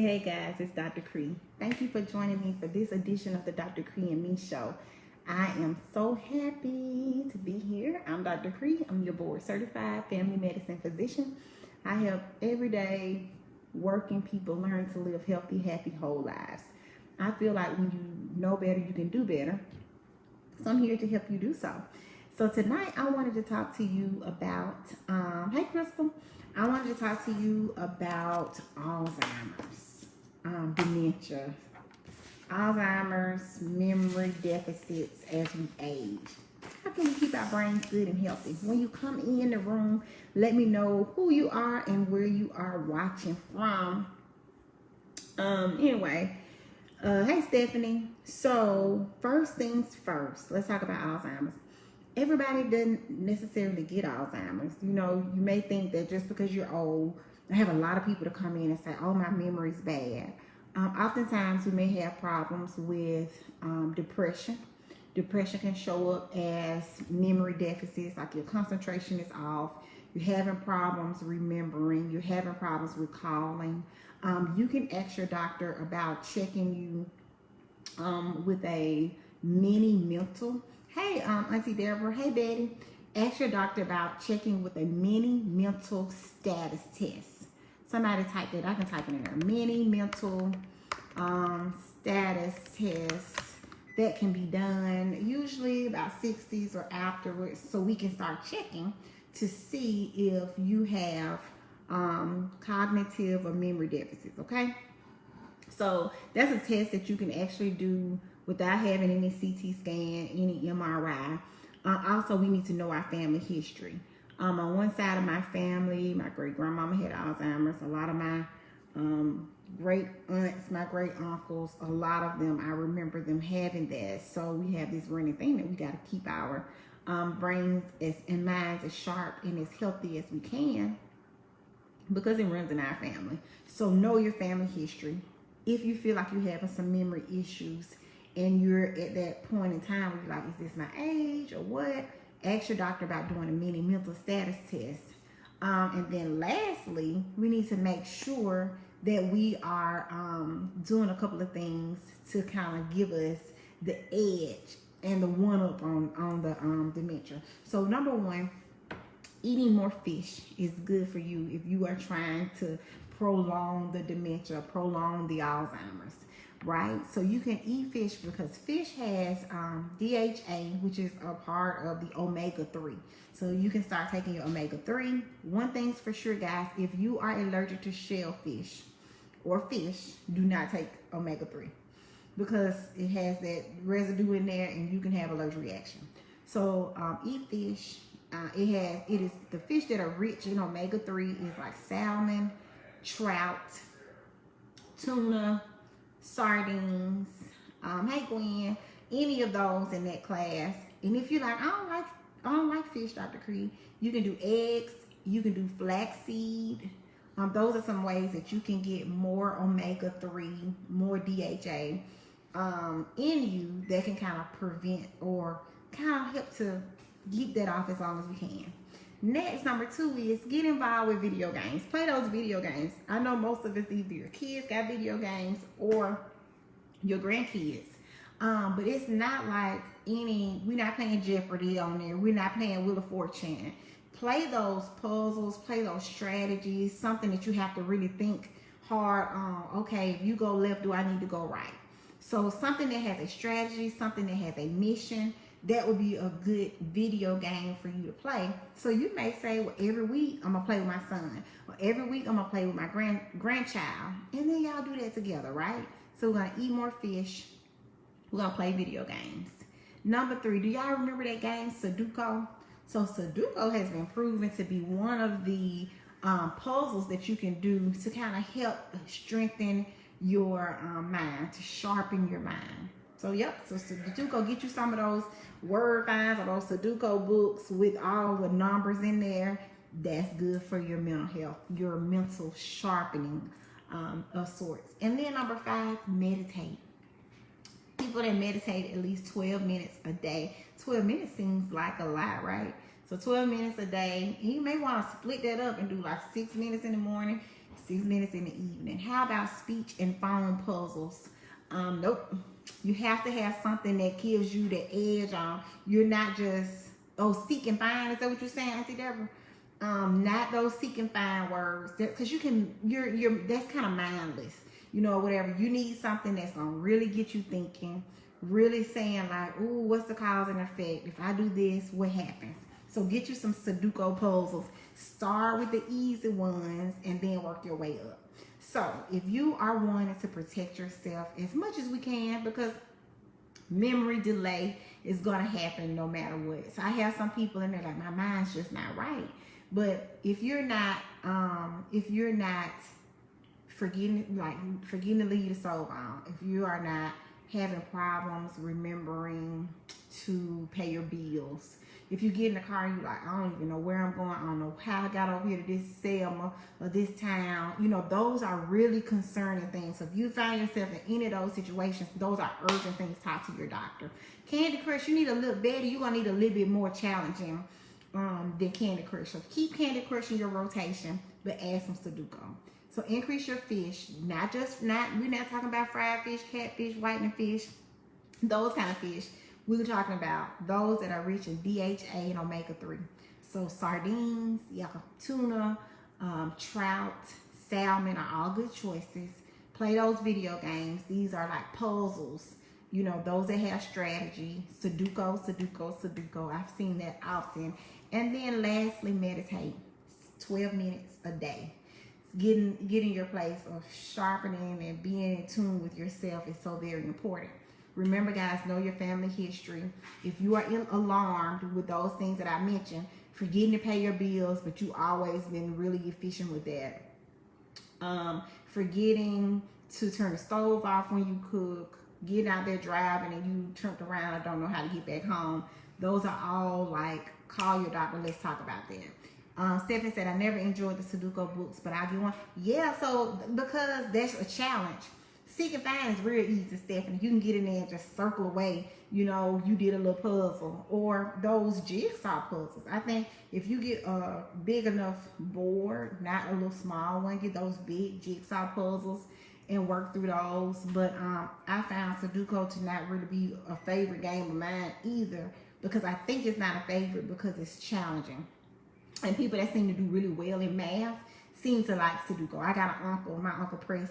Hey guys, it's Dr. Kre. Thank you for joining me for this edition of the Dr. Kre Me Show. I am so happy to be here. I'm Dr. Kre. I'm your board certified family medicine physician. I help everyday working people learn to live healthy, happy, whole lives. I feel like when you know better, you can do better. So I'm here to help you do so. So tonight I wanted to talk to you about, hey Crystal, I wanted to talk to you about Alzheimer's, dementia, Alzheimer's, memory deficits as we age. How can we keep our brains good and healthy? When you come in the room, let me know who you are and where you are watching from. Hey Stephanie. So first things first, let's talk about Alzheimer's. Everybody doesn't necessarily get Alzheimer's. You know, you may think that just because you're old, I have a lot of people to come in and say, oh, my memory's bad. Oftentimes we may have problems with depression. Depression can show up as memory deficits, like your concentration is off. You're having problems remembering. You're having problems recalling. You can ask your doctor about checking you with a mini mental. Hey, Auntie Deborah. Hey, Betty. Ask your doctor about checking with a mini mental status test. Somebody type that. I can type it in there. Mini mental status test. That can be done usually about 60s or afterwards, so we can start checking to see if you have cognitive or memory deficits. Okay, so that's a test that you can actually do without having any CT scan, any MRI. Also, we need to know our family history. On one side of my family, my great grandmama had Alzheimer's. A lot of my great aunts, my great uncles, a lot of them, I remember them having that. So we have this running thing that we got to keep our brains and minds as sharp and as healthy as we can, because it runs in our family. So know your family history. If you feel like you're having some memory issues and you're at that point in time where you're like, is this my age or what? Ask your doctor about doing a mini mental status test. And then lastly, we need to make sure that we are doing a couple of things to kind of give us the edge and the one-up on the dementia. So number one, eating more fish is good for you if you are trying to prolong the dementia, prolong the Alzheimer's, right? So you can eat fish because fish has DHA, which is a part of the omega-3. So you can start taking your omega-3. One thing's for sure, guys, if you are allergic to shellfish or fish, do not take omega-3 because it has that residue in there and you can have allergic reaction. So eat fish. It is the fish that are rich in omega-3 is like salmon, trout, tuna, sardines, hey Gwen, any of those in that class. And if you're like, I don't like fish, Dr. Kre, you can do eggs, you can do flaxseed. Those are some ways that you can get more omega-3, more DHA in you that can kind of prevent or kind of help to keep that off as long as we can. Next, number 2 is get involved with video games. Play those video games. I know most of us, either your kids got video games or your grandkids. But it's not like we're not playing Jeopardy on there. We're not playing Wheel of Fortune. Play those puzzles, play those strategies, something that you have to really think hard on. Okay, if you go left, do I need to go right? So something that has a strategy, something that has a mission, that would be a good video game for you to play. So you may say, well, every week I'm gonna play with my son, or every week I'm gonna play with my grandchild, and then y'all do that together, right? So we're gonna eat more fish, we're gonna play video games. Number 3, do y'all remember that game Sudoku? So Sudoku has been proven to be one of the puzzles that you can do to kind of help strengthen your mind, to sharpen your mind. So yep, so Sudoku, get you some of those word finds or those Sudoku books with all the numbers in there. That's good for your mental health, your mental sharpening of sorts. And then number 5, meditate. People that meditate at least 12 minutes a day. 12 minutes seems like a lot, right? So 12 minutes a day. You may want to split that up and do like 6 minutes in the morning, 6 minutes in the evening. How about speech and phone puzzles? Nope. You have to have something that gives you the edge on. You're not just, oh, seek and find. Is that what you're saying, Auntie Deborah? Not those seek and find words, because you're that's kind of mindless, you know, whatever. You need something that's gonna really get you thinking, really saying like, ooh, what's the cause and effect? If I do this, what happens? So get you some Sudoku puzzles. Start with the easy ones and then work your way up. So if you are wanting to protect yourself as much as we can, because memory delay is gonna happen no matter what. So I have some people in there like, my mind's just not right. But if you're not forgetting to leave the stove on, if you are not having problems remembering to pay your bills, if you get in the car and you're like, I don't even know where I'm going, I don't know how I got over here to this Selma or this town, you know, those are really concerning things. So if you find yourself in any of those situations, those are urgent things. Talk to your doctor. Candy Crush, you need a little better. You're gonna need a little bit more challenging than Candy Crush. So keep Candy Crush in your rotation, but add some Sudoku. So increase your fish. We're not talking about fried fish, catfish, whitening fish, those kind of fish. We were talking about those that are rich in DHA and omega-3. So sardines, tuna, trout, salmon are all good choices. Play those video games. These are like puzzles. You know, those that have strategy. Sudoku. I've seen that often. And then lastly, meditate. 12 minutes a day. Getting your place of sharpening and being in tune with yourself is so very important. Remember, guys, know your family history. If you are alarmed with those things that I mentioned, forgetting to pay your bills, but you always been really efficient with that. Forgetting to turn the stove off when you cook, getting out there driving and you turned around and don't know how to get back home. Those are all like, call your doctor, let's talk about that. Stephanie said, I never enjoyed the Sudoku books, but I'll get one. Yeah, so because that's a challenge. Seek and find is real easy, Stephanie. You can get in there and just circle away. You know, you did a little puzzle. Or those jigsaw puzzles. I think if you get a big enough board, not a little small one, get those big jigsaw puzzles and work through those. But I found Sudoku to not really be a favorite game of mine either, because I think it's not a favorite because it's challenging. And people that seem to do really well in math seem to like Sudoku. I got an uncle, my Uncle Press.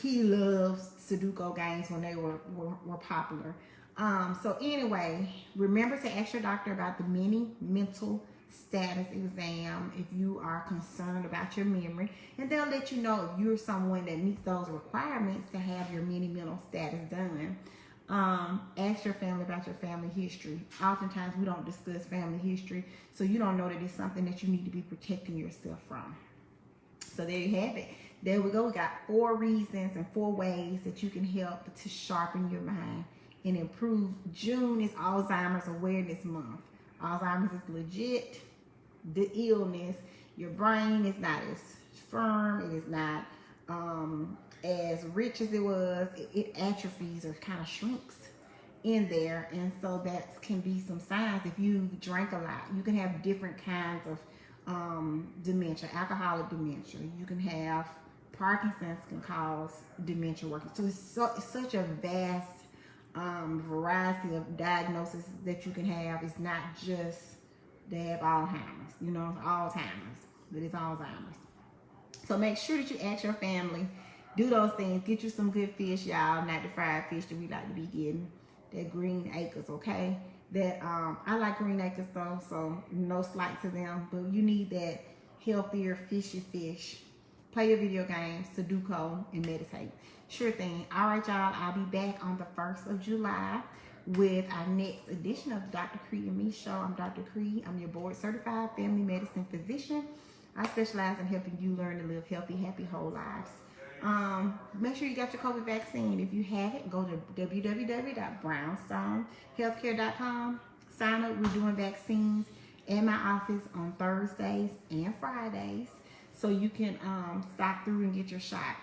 He loves Sudoku games when they were popular. So anyway, remember to ask your doctor about the mini mental status exam if you are concerned about your memory, and they'll let you know if you're someone that meets those requirements to have your mini mental status done. Ask your family about your family history. Oftentimes we don't discuss family history, so you don't know that it's something that you need to be protecting yourself from. So there you have it. There we go. We got 4 reasons and 4 ways that you can help to sharpen your mind and improve. June is Alzheimer's Awareness Month. Alzheimer's is legit. The illness. Your brain is not as firm. It is not as rich as it was. It atrophies or kind of shrinks in there. And so that can be some signs. If you drink a lot, you can have different kinds of dementia, alcoholic dementia. You can have Parkinson's can cause dementia working. So it's such a vast variety of diagnoses that you can have. It's not just they have Alzheimer's, you know, Alzheimer's, but it's Alzheimer's. So make sure that you ask your family, do those things, get you some good fish, y'all, not the fried fish that we like to be getting, that Green Acres, okay? That I like Green Acres though, so no slight to them, but you need that healthier fishy fish. Play your video games, Sudoku, and meditate. Sure thing. All right, y'all. I'll be back on the 1st of July with our next edition of the Dr. Kre Me Show. I'm Dr. Kre. I'm your board-certified family medicine physician. I specialize in helping you learn to live healthy, happy, whole lives. Make sure you got your COVID vaccine. If you haven't, go to www.brownstonehealthcare.com. Sign up. We're doing vaccines at my office on Thursdays and Fridays, so you can stop through and get your shot.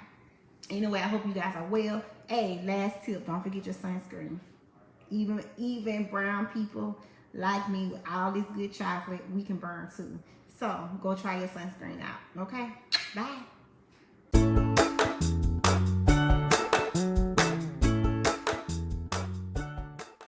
Anyway, I hope you guys are well. Hey, last tip, don't forget your sunscreen. Even brown people like me with all this good chocolate, we can burn too. So go try your sunscreen out, okay? Bye.